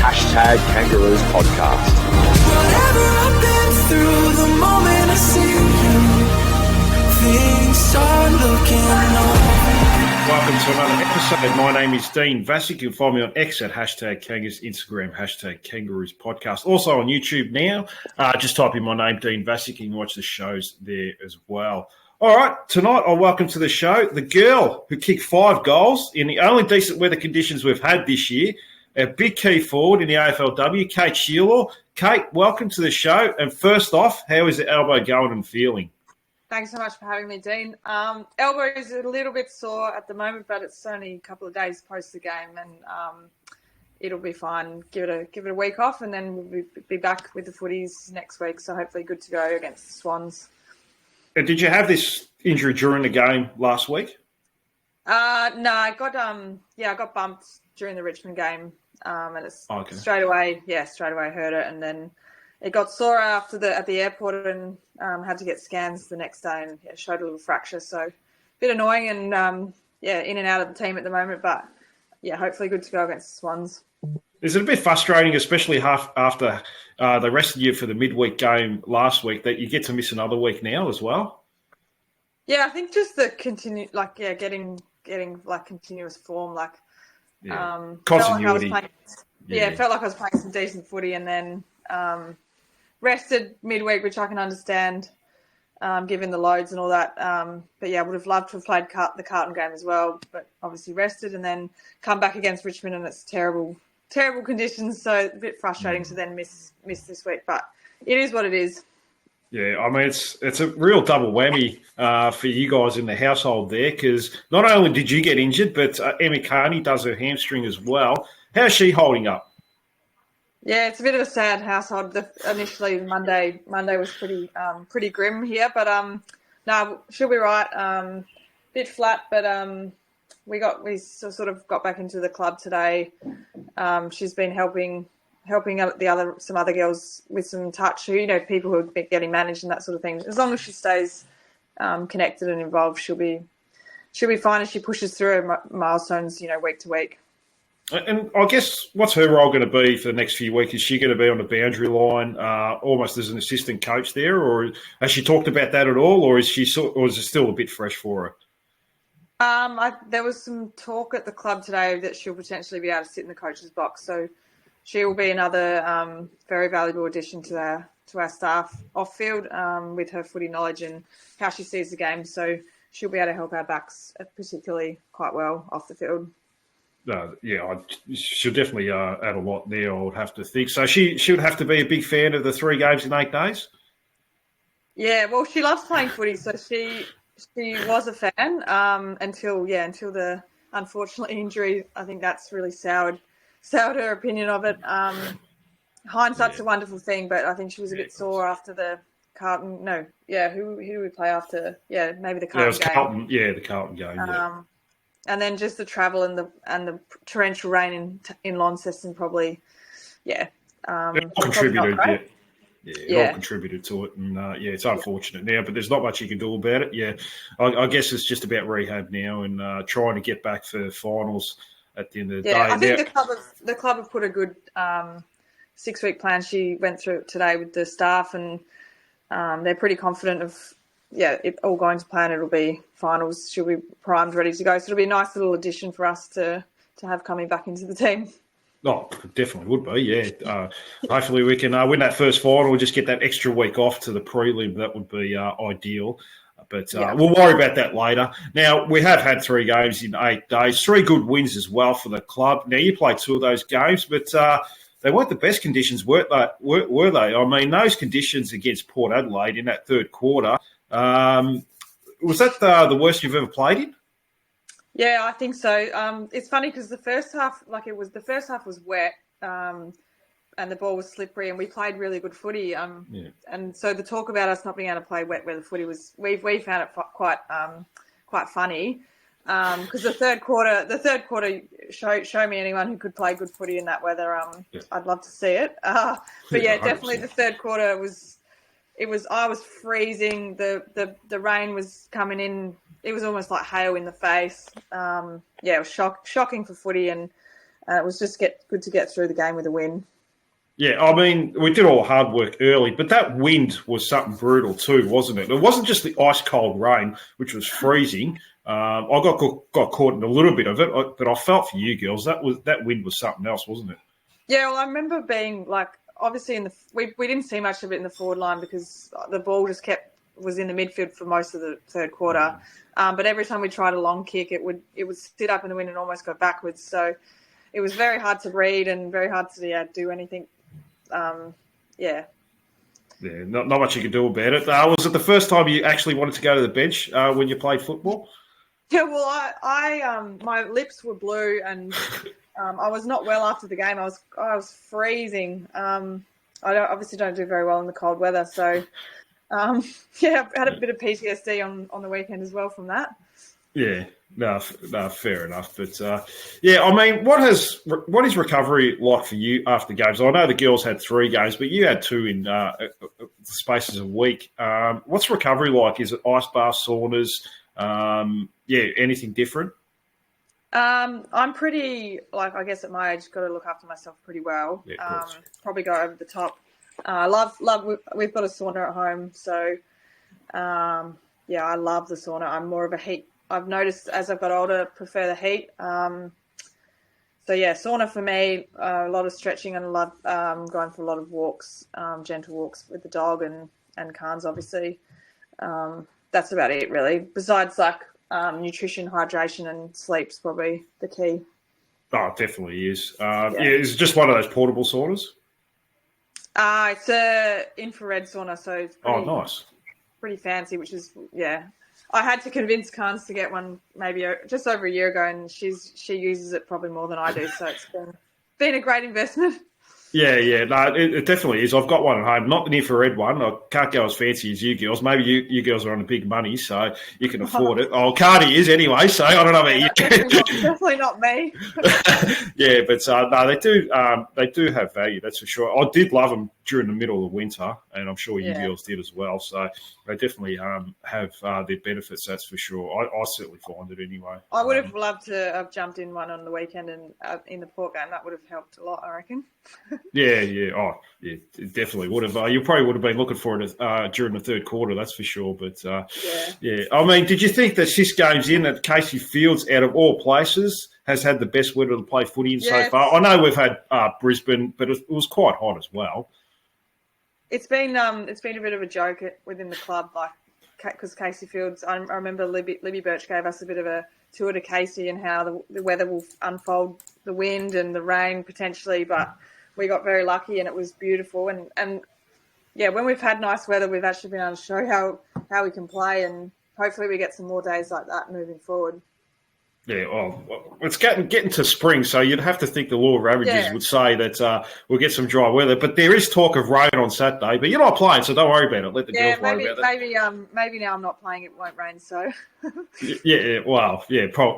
Hashtag Kangaroos Podcast. Whatever I've been through, the moment I see you, things start looking up. Welcome to another episode. My name is Dean Vassick. You'll find me on X at hashtag Kangas, Instagram, hashtag Kangaroos Podcast. Also on YouTube now. Just type in my name, Dean Vassick. You can watch the shows there as well. All right, tonight I'll welcome to the show the girl who kicked 5 goals in the only decent weather conditions we've had this year, a big key forward in the AFLW, Kate Shierlaw. Kate, welcome to the show. And first off, how is the elbow going and feeling? Thanks so much for having me, Dean. Elbow is a little bit sore at the moment, but it's only a couple of days post the game, and it'll be fine. Give it a week off, and then we'll be back with the footies next week. So hopefully, good to go against the Swans. And did you have this injury during the game last week? No, I got bumped during the Richmond game, and it's straight away hurt it, and then it got sore at the airport, and had to get scans the next day, and showed a little fracture. So a bit annoying, and in and out of the team at the moment, but hopefully good to go against the Swans. Is it a bit frustrating, especially after they rested you for the midweek game last week, that you get to miss another week now as well? Yeah, I think just the getting continuous form, continuity. Felt like I was playing some decent footy, and then rested midweek, which I can understand, given the loads and all that. But I would have loved to have played the Carlton game as well, but obviously rested, and then come back against Richmond, and it's terrible conditions, so a bit frustrating to then miss this week. But it is what it is. Yeah, I mean, it's a real double whammy for you guys in the household there, because not only did you get injured, but Emma Kearney does her hamstring as well. How's she holding up? Yeah, it's a bit of a sad household. Initially, Monday was pretty grim here, but no, she'll be right. Bit flat, but we sort of got back into the club today. She's been helping out some other girls with some touch, people who are getting managed and that sort of thing. As long as she stays connected and involved, she'll be fine as she pushes through her milestones, week to week. And I guess what's her role going to be for the next few weeks? Is she going to be on the boundary line, almost as an assistant coach there, or has she talked about that at all, or is it still a bit fresh for her? There was some talk at the club today that she'll potentially be able to sit in the coach's box, so she will be another very valuable addition to our staff off field with her footy knowledge and how she sees the game. So she'll be able to help our backs particularly quite well off the field. She'll definitely add a lot there, I would have to think. So she would have to be a big fan of the 3 games in 8 days? Yeah, well, she loves playing footy, so she was a fan until the unfortunate injury. I think that's really soured her opinion of it. Hindsight's a wonderful thing, but I think she was a bit sore after the Carlton. No, who do we play after? Yeah, maybe the Carlton game. The Carlton game. And then just the travel and the torrential rain in Launceston probably, it all contributed. It all contributed to it, and it's unfortunate now, but there's not much you can do about it. Yeah, I guess it's just about rehab now and trying to get back for finals at the end of the day. I think the club have put a good 6-week plan. She went through it today with the staff, and they're pretty confident of it all going to plan. It'll be finals. She'll be primed, ready to go. So it'll be a nice little addition for us to have coming back into the team. Oh, definitely would be, yeah. Hopefully we can win that first final or just get that extra week off to the prelim. That would be ideal. But we'll worry about that later. Now, we have had 3 games in 8 days, 3 good wins as well for the club. Now, you played 2 of those games, but they weren't the best conditions, were they? I mean, those conditions against Port Adelaide in that third quarter, was that the worst you've ever played in? Yeah, I think so. It's funny because the first half was wet, and the ball was slippery, and we played really good footy. And so the talk about us not being able to play wet weather footy was we found it quite funny. Because the third quarter show me anyone who could play good footy in that weather. I'd love to see it. But definitely the third quarter I was freezing. The rain was coming in. It was almost like hail in the face. It was shocking for footy, and It was just good to get through the game with a win. Yeah, I mean, we did all the hard work early, but that wind was something brutal too, wasn't it? It wasn't just the ice-cold rain, which was freezing. I got caught in a little bit of it, but I felt for you girls. That wind was something else, wasn't it? Yeah, well, I remember being like, obviously we didn't see much of it in the forward line because the ball just was in the midfield for most of the third quarter. But every time we tried a long kick, it would sit up in the wind and almost go backwards. So it was very hard to read and very hard to do anything. Yeah, not much you could do about it. Was it the first time you actually wanted to go to the bench when you played football? Yeah, well, I my lips were blue and I was not well after the game. I was freezing. Obviously don't do very well in the cold weather, so yeah, I had a bit of PTSD on the weekend as well from that. Yeah, no, fair enough. But yeah, I mean, what is recovery like for you after games? I know the girls had 3 games, but you had 2 in the spaces of a week. What's recovery like? Is it ice baths, saunas? Anything different? I'm pretty, I guess at my age, got to look after myself pretty well. Yeah, probably go over the top. We've got a sauna at home, so I love the sauna. I'm more of a heat. I've noticed as I've got older, prefer the heat. So yeah, sauna for me, a lot of stretching and a lot going for a lot of walks, gentle walks with the dog and Carnes, obviously. That's about it, really. Besides, nutrition, hydration, and sleep's probably the key. Oh, it definitely is. It's just one of those portable saunas. It's a infrared sauna, so it's nice, pretty fancy. Which is I had to convince Carnes to get one maybe just over a year ago, and she uses it probably more than I do. So it's been a great investment. Yeah, no, it definitely is. I've got one at home, not an infrared one. I can't go as fancy as you girls. Maybe you girls are on the big money, so you can afford it. Oh, Cardi is anyway, so I don't know about you. Definitely not me. Yeah, but no, they do have value, that's for sure. I did love them during the middle of the winter, and I'm sure you girls did as well. So they definitely have their benefits, that's for sure. I certainly find it anyway. I would have loved to have jumped in one on the weekend and in the Port game. That would have helped a lot, I reckon. Yeah. Oh, yeah, it definitely would have. You probably would have been looking for it during the third quarter, that's for sure. But, yeah. I mean, did you think that 6 games in at Casey Fields, out of all places, has had the best weather to play footy in so far? I know we've had Brisbane, but it was quite hot as well. It's been a bit of a joke within the club, because Casey Fields, I remember Libby Birch gave us a bit of a tour to Casey and how the weather will unfold, the wind and the rain potentially, but we got very lucky and it was beautiful. And yeah, when we've had nice weather, we've actually been able to show how we can play, and hopefully we get some more days like that moving forward. Yeah, well, it's getting to spring, so you'd have to think the law of averages would say that we'll get some dry weather. But there is talk of rain on Saturday, but you're not playing, so don't worry about it. Let the girls worry about it. Maybe now I'm not playing, it won't rain, so.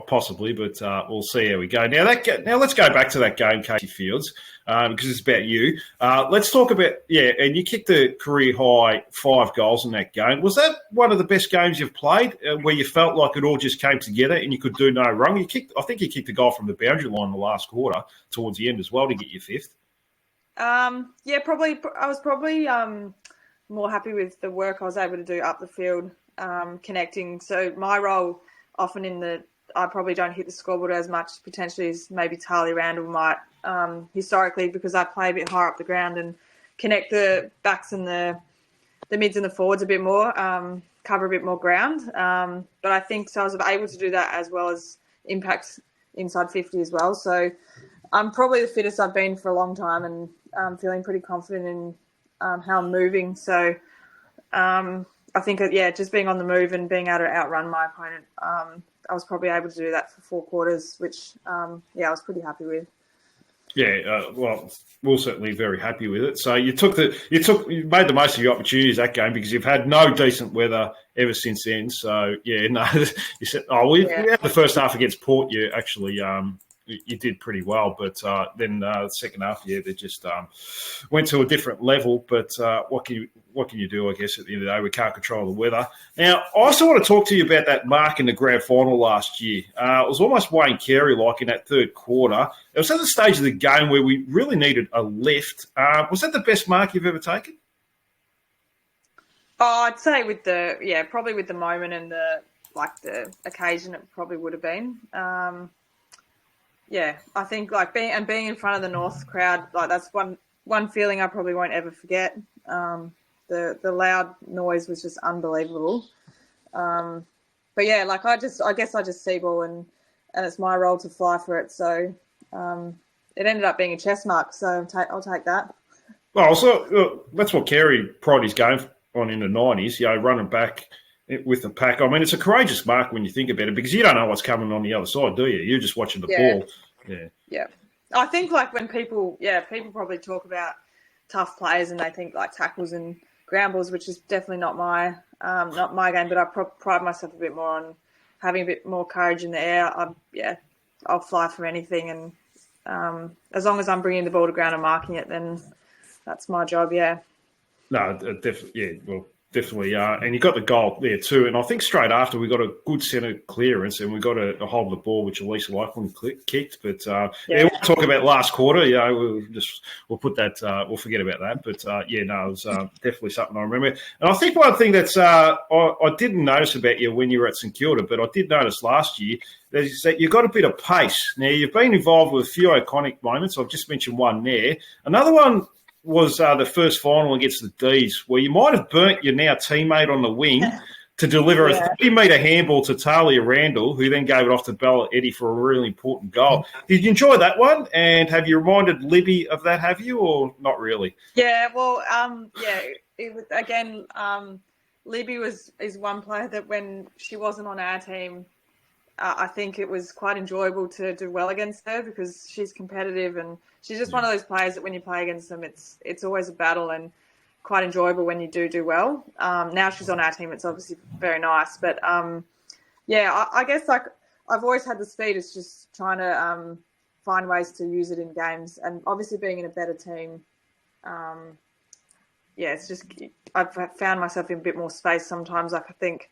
Possibly, but we'll see how we go. Now let's go back to that game, Casey Fields, because it's about you. Let's talk about, and you kicked a career-high 5 goals in that game. Was that one of the best games you've played, where you felt like it all just came together and you could do no wrong? I think you kicked a goal from the boundary line in the last quarter towards the end as well to get your 5th. Probably. I was probably more happy with the work I was able to do up the field, connecting. So my role often I probably don't hit the scoreboard as much potentially as maybe Talia Randall might historically, because I play a bit higher up the ground and connect the backs and the mids and the forwards a bit more, cover a bit more ground. But I think so I was able to do that as well as impact inside 50 as well. So I'm probably the fittest I've been for a long time, and I'm feeling pretty confident in how I'm moving. So I think, just being on the move and being able to outrun my opponent, I was probably able to do that for 4 quarters, which, I was pretty happy with. Yeah, well, we're certainly very happy with it. So you made the most of your opportunities that game, because you've had no decent weather ever since then. So you said, we had the first half against Port. You actually you did pretty well. But then the second half, they just went to a different level. But what can you do? I guess at the end of the day, we can't control the weather. Now, I also want to talk to you about that mark in the grand final last year. It was almost Wayne Carey like in that third quarter. It was at the stage of the game where we really needed a lift. Was that the best mark you've ever taken? Oh, I'd say probably with the moment and the occasion, it probably would have been. I think being in front of the North crowd, that's one feeling I probably won't ever forget. The loud noise was just unbelievable. I guess I just see ball and it's my role to fly for it. So it ended up being a chest mark. So I'll take that. Well, so that's what Carey pried his game on in the 90s, running back with the pack. I mean, it's a courageous mark when you think about it because you don't know what's coming on the other side, do you? You're just watching the ball. Yeah. I think when people probably talk about tough players and they think like tackles and ground balls, which is definitely not my game, but I pride myself a bit more on having a bit more courage in the air. I'll fly for anything, and as long as I'm bringing the ball to ground and marking it, then that's my job. Yeah. No, definitely. Yeah, well, definitely. And you got the goal there too. And I think straight after we got a good centre clearance and we got a hold of the ball, which Elise Lycon kicked. But we'll talk about last quarter. We'll put that. We'll forget about that. But it was definitely something I remember. And I think one thing that's I didn't notice about you when you were at St Kilda, but I did notice last year is that you've got a bit of pace. Now you've been involved with a few iconic moments. I've just mentioned one there. Another one was the first final against the D's, where you might have burnt your now teammate on the wing to deliver a 30-metre handball to Talia Randall, who then gave it off to Bella Eddy for a really important goal. Did you enjoy that one? And have you reminded Libby of that, have you, or not really? Yeah, well, it was, again, Libby is one player that when she wasn't on our team, I think it was quite enjoyable to do well against her because she's competitive and she's just one of those players that when you play against them, it's always a battle and quite enjoyable when you do well. Now she's on our team, it's obviously very nice. But, I guess I've always had the speed. It's just trying to find ways to use it in games. And obviously being in a better team, it's just I've found myself in a bit more space sometimes. I think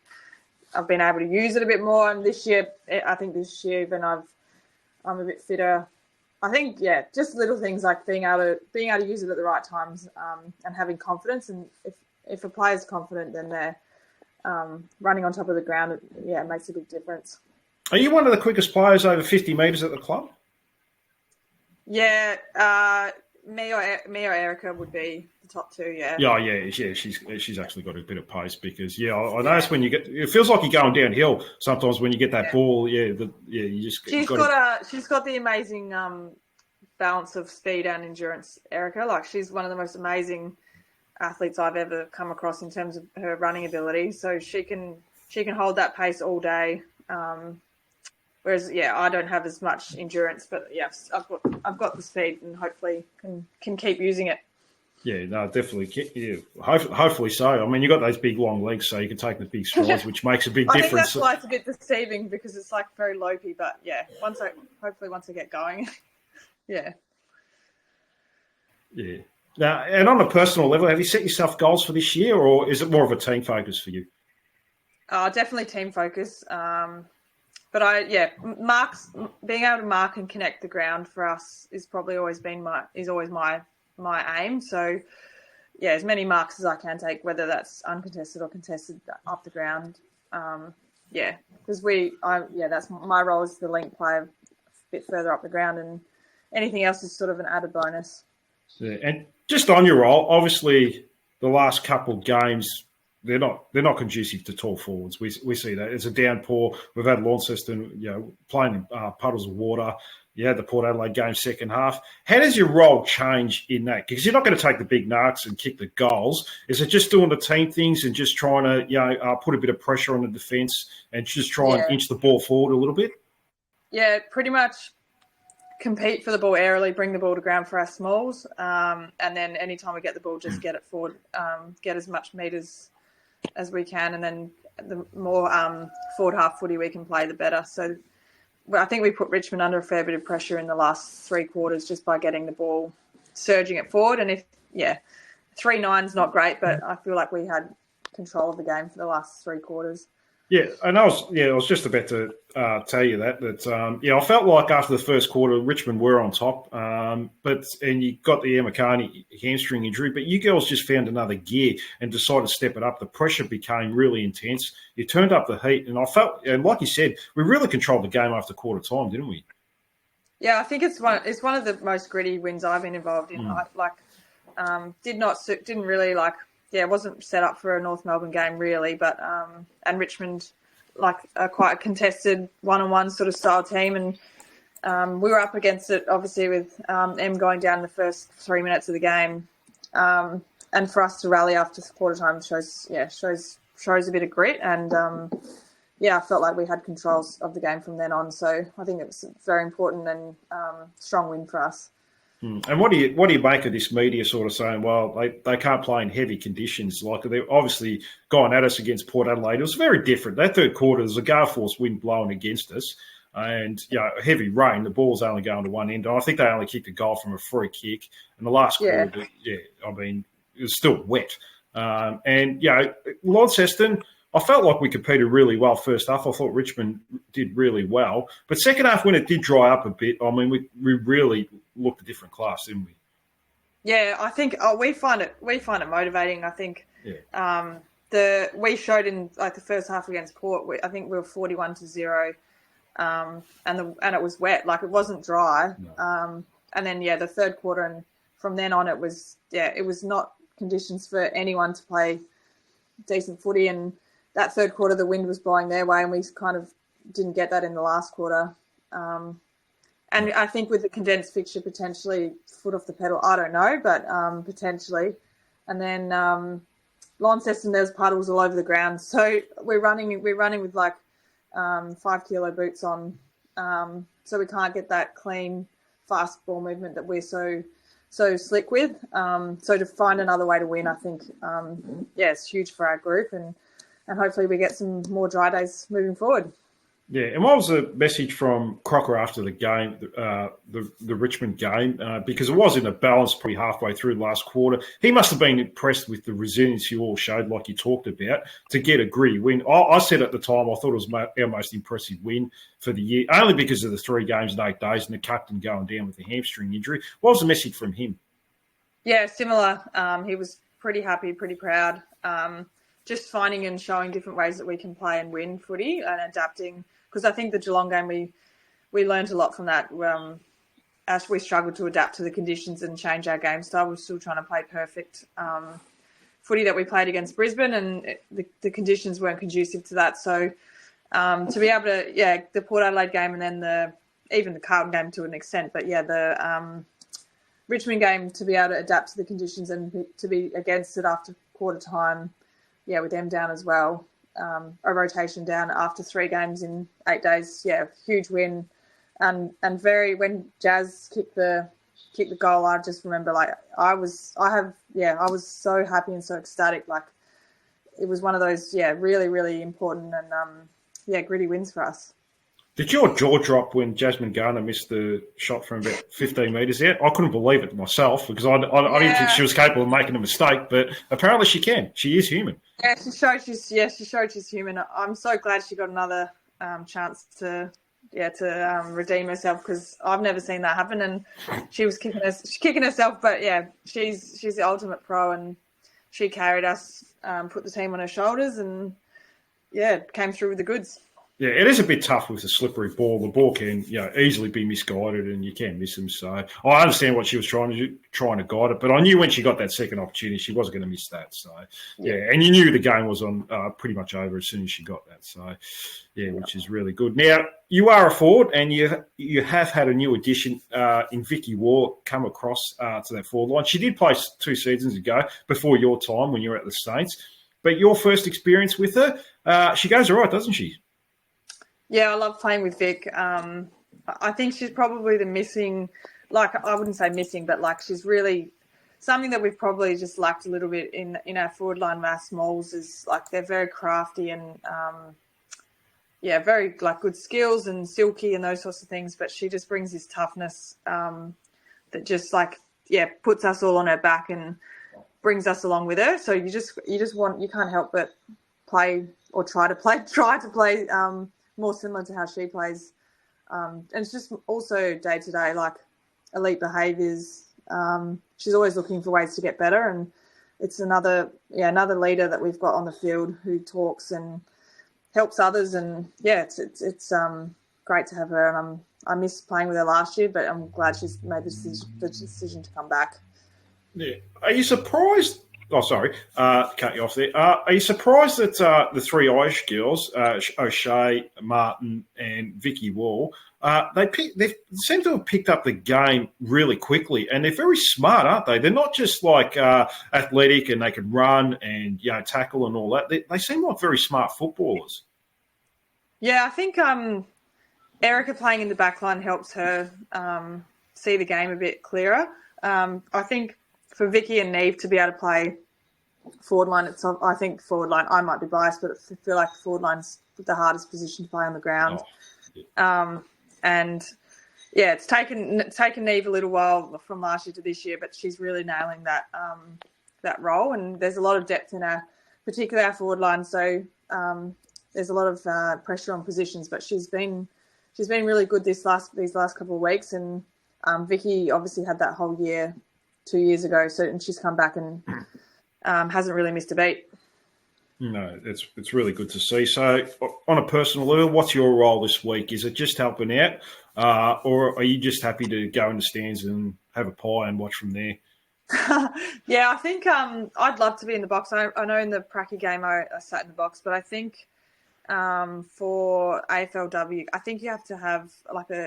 I've been able to use it a bit more, and this year, when I'm a bit fitter, I think, just little things like being able to use it at the right times and having confidence. And if a player's confident, then they're running on top of the ground. It makes a big difference. Are you one of the quickest players over 50 metres at the club? Yeah, me or Erica would be the top two. She's actually got a bit of pace because I noticed when you get it feels like you're going downhill sometimes when you get that ball. You just she's got the amazing balance of speed and endurance. Erica, she's one of the most amazing athletes I've ever come across in terms of her running ability. So she can hold that pace all day. Whereas, I don't have as much endurance, but yes, I've got the speed and hopefully can keep using it. Yeah, no, definitely. Yeah, hopefully so. I mean, you got those big long legs, so you can take the big strides, which makes a big difference. I think that's why it's a bit deceiving because it's very lopey. But once I get going, yeah. Yeah. Now, and on a personal level, have you set yourself goals for this year, or is it more of a team focus for you? Definitely team focus. But marks, being able to mark and connect the ground for us is probably always my aim. So, as many marks as I can take, whether that's uncontested or contested up the ground. Because that's my role is the link player a bit further up the ground, and anything else is sort of an added bonus. Yeah, and just on your role, obviously the last couple of games, they're not conducive to tall forwards. We see that. It's a downpour. We've had Launceston, playing in puddles of water. You had the Port Adelaide game second half. How does your role change in that? Because you're not going to take the big narcs and kick the goals. Is it just doing the team things and just trying to put a bit of pressure on the defence and just try and inch the ball forward a little bit? Yeah, pretty much compete for the ball aerially, bring the ball to ground for our smalls, and then anytime we get the ball, just get it forward, get as much metres as we can, and then the more forward half footy we can play, the better. So, I think we put Richmond under a fair bit of pressure in the last 3 quarters just by getting the ball surging it forward. And 3-9's not great, but I feel like we had control of the game for the last 3 quarters. Yeah, and I was just about to tell you that I felt like after the first quarter, Richmond were on top, and you got the Emma Kearney hamstring injury, but you girls just found another gear and decided to step it up. The pressure became really intense. You turned up the heat, and I felt, and like you said, we really controlled the game after quarter time, didn't we? Yeah, I think it's one of the most gritty wins I've been involved in. Didn't really it wasn't set up for a North Melbourne game really, but and Richmond quite a contested one-on-one sort of style team, and we were up against it obviously with Em going down the first 3 minutes of the game, and for us to rally after quarter time shows a bit of grit, and I felt like we had controls of the game from then on. So I think it was a very important and strong win for us. And what do you make of this media sort of saying, well, they can't play in heavy conditions? Like they're obviously gone at us against Port Adelaide. It was very different. That third quarter, there's a gale force wind blowing against us, and heavy rain. The ball's only going to one end. I think they only kicked a goal from a free kick. And the last quarter, it was still wet. Launceston, I felt like we competed really well first half. I thought Richmond did really well. But second half, when it did dry up a bit, we really looked a different class, didn't we? Yeah, I think we find it motivating. I think we showed in the first half against Port. I think we were 41-0, and it was wet. It wasn't dry. No. And then the third quarter, and from then on, it was not conditions for anyone to play decent footy. And that third quarter, the wind was blowing their way, and we kind of didn't get that in the last quarter. And I think with the condensed fixture, potentially foot off the pedal, I don't know, but potentially. And then Launceston, there's puddles all over the ground. So we're running with 5 kilo boots on, so we can't get that clean, fast ball movement that we're so slick with. So to find another way to win, I think, it's huge for our group, and hopefully we get some more dry days moving forward. Yeah, and what was the message from Crocker after the game, the Richmond game? Because it was in a balance pretty halfway through the last quarter. He must have been impressed with the resilience you all showed, like you talked about, to get a gritty win. I said at the time I thought it was our most impressive win for the year, only because of the 3 games in 8 days and the captain going down with a hamstring injury. What was the message from him? Yeah, similar. He was pretty happy, pretty proud. Just finding and showing different ways that we can play and win footy and adapting. Because I think the Geelong game, we learned a lot from that. As we struggled to adapt to the conditions and change our game style, we were still trying to play perfect footy that we played against Brisbane, and the conditions weren't conducive to that. So to be able to, the Port Adelaide game, and then even the Carlton game to an extent, but the Richmond game, to be able to adapt to the conditions and to be against it after quarter time, with them down as well. A rotation down after 3 games in 8 days. Huge win, and when Jazz kicked the goal, I just remember I was so happy and so ecstatic. It was one of those really, really important and gritty wins for us. Did your jaw drop when Jasmine Garner missed the shot from about 15 metres out? I couldn't believe it myself, because I didn't think she was capable of making a mistake, but apparently she can. She is human. Yeah, she showed she's human. I'm so glad she got another chance to redeem herself, because I've never seen that happen, and she was kicking herself. But she's the ultimate pro, and she carried us, put the team on her shoulders, and came through with the goods. Yeah, it is a bit tough with a slippery ball. The ball can, easily be misguided, and you can miss them. So I understand what she was trying to guide it, but I knew when she got that second opportunity, she wasn't going to miss that. So and you knew the game was on pretty much over as soon as she got that. So which is really good. Now you are a forward, and you have had a new addition in Vicky Waugh come across to that forward line. She did play 2 seasons ago before your time when you were at the Saints, but your first experience with her, she goes all right, doesn't she? Yeah, I love playing with Vic. I think she's probably the missing, I wouldn't say missing, but she's really something that we've probably just lacked a little bit in our forward line. Our smalls is they're very crafty, and very like good skills and silky and those sorts of things. But she just brings this toughness that just puts us all on her back and brings us along with her. So you can't help but play or try to play more similar to how she plays. And it's just also day to day, like elite behaviours. She's always looking for ways to get better, and it's another leader that we've got on the field who talks and helps others. And it's great to have her. And I missed playing with her last year, but I'm glad she's made the decision to come back. Yeah. Are you surprised? Oh, sorry, cut you off there. Are you surprised that the three Irish girls, O'Shea, Martin, and Vicky Wall, they seem to have picked up the game really quickly, and they're very smart, aren't they? They're not just like athletic and they can run and tackle and all that. They seem like very smart footballers. Yeah, I think Erica playing in the back line helps her see the game a bit clearer. I think for Vicky and Neve to be able to play forward line, I think forward line, I might be biased, but I feel like forward line's the hardest position to play on the ground. It's taken Neve a little while from last year to this year, but she's really nailing that role. And there's a lot of depth in particularly our forward line. So there's a lot of pressure on positions, but she's been really good these last couple of weeks. And Vicky obviously had that whole year 2 years ago, and she's come back and hasn't really missed a beat. No, it's really good to see. So on a personal level, what's your role this week? Is it just helping out, or are you just happy to go in the stands and have a pie and watch from there? Yeah, I think I'd love to be in the box. I know in the Pracky game I sat in the box, but I think for AFLW, I think you have to have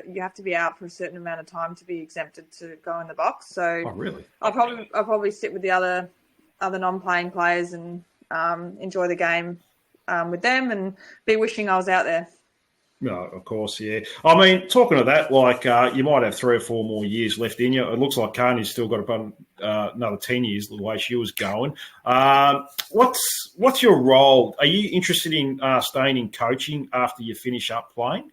you have to be out for a certain amount of time to be exempted to go in the box. So really? I'll probably sit with the other non-playing players and enjoy the game with them and be wishing I was out there. No, of course, yeah. I mean, talking of that, you might have 3 or 4 more years left in you. It looks like Kearney's still got about another 10 years the way she was going. What's your role? Are you interested in staying in coaching after you finish up playing?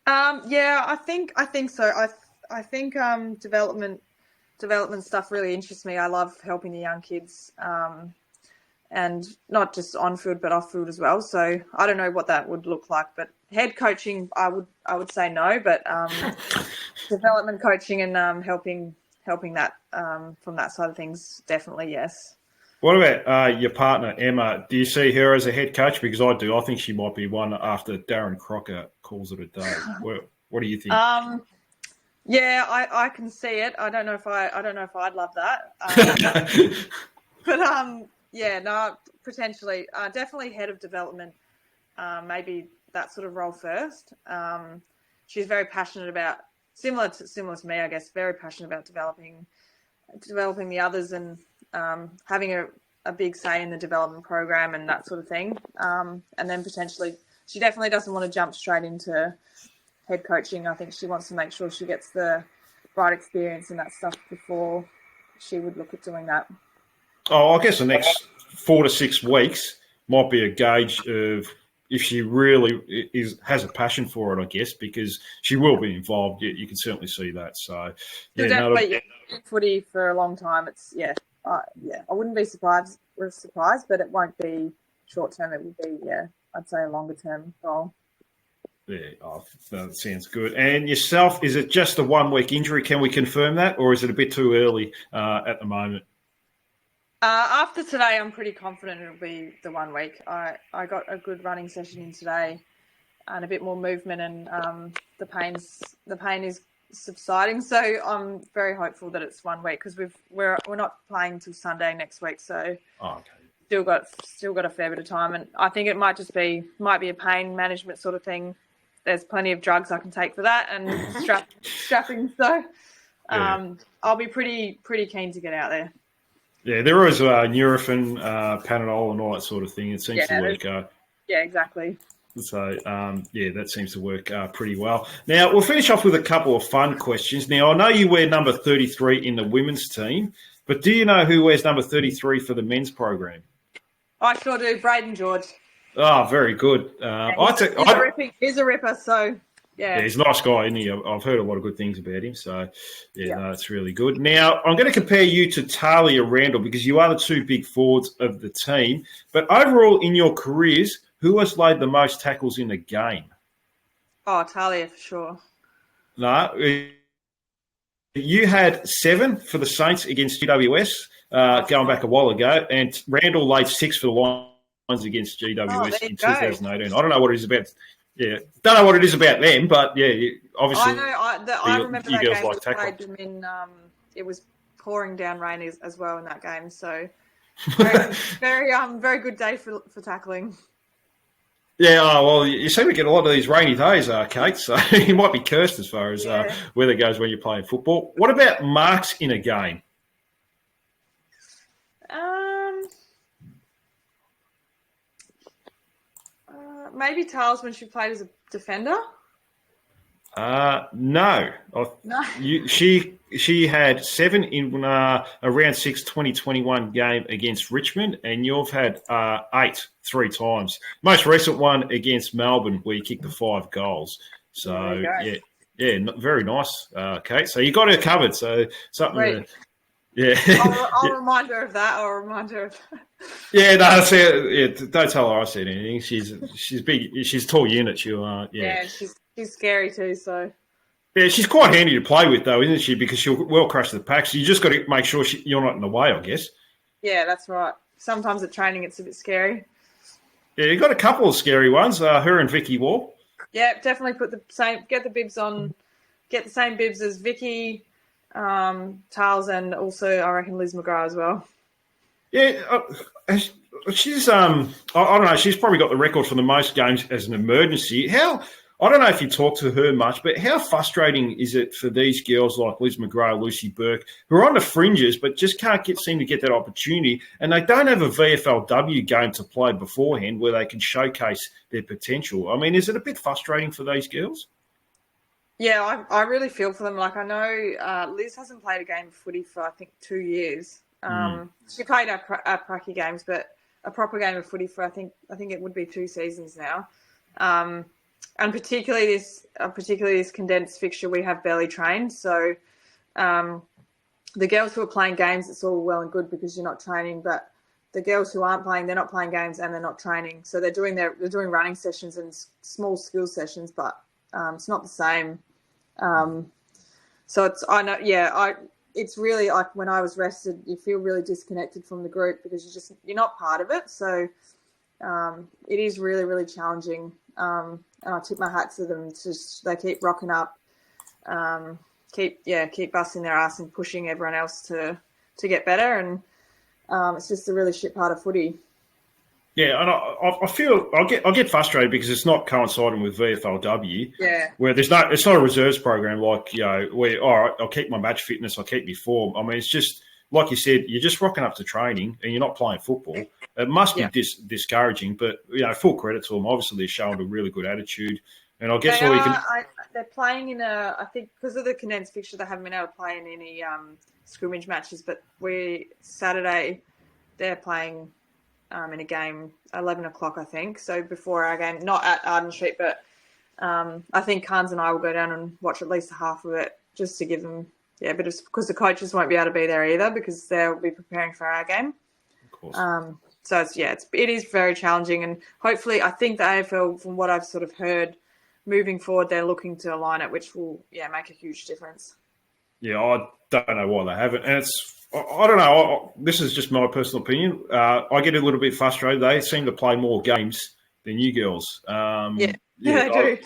Yeah, I think so. I think development stuff really interests me. I love helping the young kids. And not just on field, but off field as well. So I don't know what that would look like, but head coaching, I would say no, but development coaching and helping that from that side of things, definitely yes. What about your partner, Emma? Do you see her as a head coach? Because I do. I think she might be one after Darren Crocker calls it a day. What do you think? Yeah, I can see it. I don't know if I'd love that. But yeah, no, potentially. Definitely head of development, maybe that sort of role first. She's very passionate about, similar to me, I guess, very passionate about developing the others and having a big say in the development program and that sort of thing. And then potentially, she definitely doesn't want to jump straight into head coaching. I think she wants to make sure she gets the right experience and that stuff before she would look at doing that. Oh, I guess the next 4 to 6 weeks might be a gauge of if she really has a passion for it, I guess, because she will be involved. You can certainly see that. So, yeah, definitely footy for a long time. It's I wouldn't be surprised, but it won't be short term. It would be I'd say a longer term goal. Yeah, that sounds good. And yourself, is it just a 1 week injury? Can we confirm that, or is it a bit too early at the moment? After today, I'm pretty confident it'll be the 1 week. I got a good running session in today and a bit more movement, and the pain is subsiding. So I'm very hopeful that it's 1 week because we're not playing till Sunday next week. So still got a fair bit of time, and I think it might be a pain management sort of thing. There's plenty of drugs I can take for that and strapping. So I'll be pretty keen to get out there. Yeah, there is Nurofen, Panadol, and all that sort of thing. It seems to work. Yeah, exactly. So, that seems to work pretty well. Now, we'll finish off with a couple of fun questions. Now, I know you wear number 33 in the women's team, but do you know who wears number 33 for the men's program? I sure do, Braden George. Oh, very good. He's a ripper, so yeah. He's a nice guy, isn't he? I've heard a lot of good things about him. So, no, that's really good. Now, I'm going to compare you to Talia Randall because you are the two big forwards of the team. But overall, in your careers, who has laid the most tackles in a game? Oh, Talia for sure. No, you had 7 for the Saints against GWS going back a while ago, and Randall laid 6 for the Lions against GWS in 2018. I don't know what it is about. Yeah, don't know what it is about them, but obviously. I remember that game. Like played them in. It was pouring down rain as well in that game, so very good day for tackling. Yeah, well, you seem to get a lot of these rainy days, Kate, so you might be cursed as far as weather goes when you're playing football. What about marks in a game? Maybe Tales when she played as a defender. No. No. She had 7 in a round 6 2021 game against Richmond, and you've had 8 3 times. Most recent one against Melbourne, where you kicked the 5 goals. So very nice, Kate. So you got her covered. So something. I'll remind her of that. Yeah, no, that's it. Don't tell her I said anything. She's big. She's a tall unit. She's scary too. So yeah, she's quite handy to play with though, isn't she? Because she'll well crush the pack. So you just got to make sure you're not in the way, I guess. Yeah, that's right. Sometimes at training it's a bit scary. Yeah, you got a couple of scary ones. Her and Vicky Wall. Yeah, definitely get the bibs on. Get the same bibs as Vicky. Tales, and also I reckon Liz McGrath as well. Yeah, she's I don't know. She's probably got the record for the most games as an emergency. I don't know if you talk to her much, but how frustrating is it for these girls like Liz McGrath, Lucy Burke, who are on the fringes but just can't seem to get that opportunity, and they don't have a VFLW game to play beforehand where they can showcase their potential? I mean, is it a bit frustrating for these girls? Yeah, I really feel for them. Like I know Liz hasn't played a game of footy for I think 2 years. She played our pracky games, but a proper game of footy for I think it would be 2 seasons now. And particularly this condensed fixture, we have barely trained. So the girls who are playing games, it's all well and good because you're not training, but the girls who aren't playing, they're not playing games and they're not training. So they're doing running sessions and small skill sessions, but it's not the same. So it's really like when I was rested, you feel really disconnected from the group because you're not part of it. So it is really, really challenging. And I tip my hat to them. They keep rocking up, keep busting their ass and pushing everyone else to get better. And it's just a really shit part of footy. Yeah, and I feel I get frustrated because it's not coinciding with VFLW. Yeah, where it's not a reserves program like where all right, I'll keep my match fitness, I'll keep my form. I mean, it's just like you said, you're just rocking up to training and you're not playing football. It must be discouraging, but full credit to them. Obviously, they're showing a really good attitude, and I guess they're playing in I think because of the condensed fixture, they haven't been able to play in any scrimmage matches. But Saturday they're playing. In a game, 11 o'clock, I think. So before our game, not at Arden Street, but I think Carnes and I will go down and watch at least half of it just to give them, but it's because the coaches won't be able to be there either because they'll be preparing for our game. Of course. So it is very challenging, and hopefully, I think the AFL, from what I've sort of heard, moving forward, they're looking to align it, which will make a huge difference. Yeah, I don't know why they haven't, and it's. I don't know. This is just my personal opinion. I get a little bit frustrated. They seem to play more games than you girls. They do.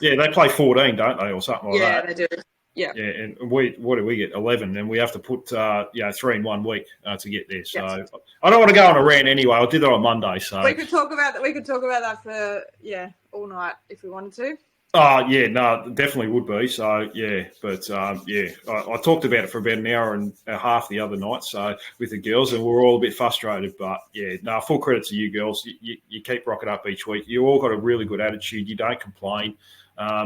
They play 14, don't they, or something like that? Yeah, they do. Yeah. Yeah, and what do we get? 11, and we have to put 3 in 1 week to get there. So I don't want to go on a rant anyway. I did that on Monday. So we could talk about that. We could talk about that for all night if we wanted to. Definitely would be. So, I talked about it for about an hour and a half the other night with the girls, and we're all a bit frustrated. But, full credit to you girls. You keep rocking up each week. You all got a really good attitude. You don't complain.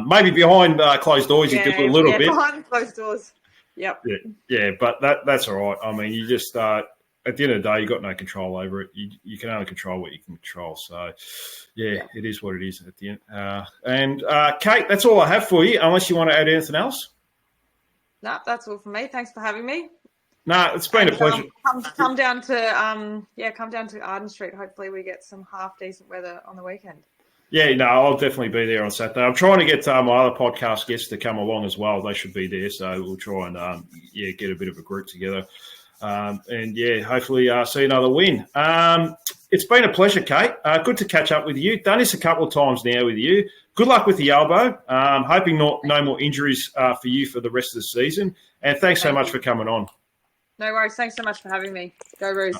Maybe behind closed doors you do a little bit. Behind closed doors. Yep. Yeah, but that's all right. I mean, you just at the end of the day, you've got no control over it. You can only control what you can control. So, yeah, it is what it is at the end. And Kate, that's all I have for you, unless you want to add anything else. No, that's all from me. Thanks for having me. No, it's been a pleasure. Come down to Arden Street. Hopefully we get some half decent weather on the weekend. Yeah, no, I'll definitely be there on Saturday. I'm trying to get my other podcast guests to come along as well. They should be there, so we'll try and get a bit of a group together. Hopefully see another win. It's been a pleasure, Kate. Good to catch up with you. Done this a couple of times now with you. Good luck with the elbow. Hoping no more injuries for you for the rest of the season. And thanks so much for coming on. No worries. Thanks so much for having me. Go Roos.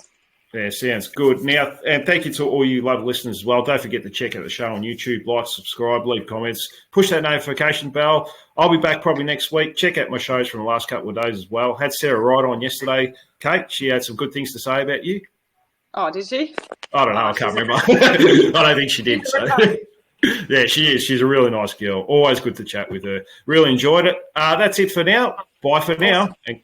Yeah, sounds good. Now, and thank you to all you lovely listeners as well. Don't forget to check out the show on YouTube, like, subscribe, leave comments, push that notification bell. I'll be back probably next week. Check out my shows from the last couple of days as well. Had Sarah Wright on yesterday. Kate, she had some good things to say about you. Oh, did she? I don't know. I can't remember. I don't think she did. So. Yeah, she is. She's a really nice girl. Always good to chat with her. Really enjoyed it. That's it for now. Bye for now. And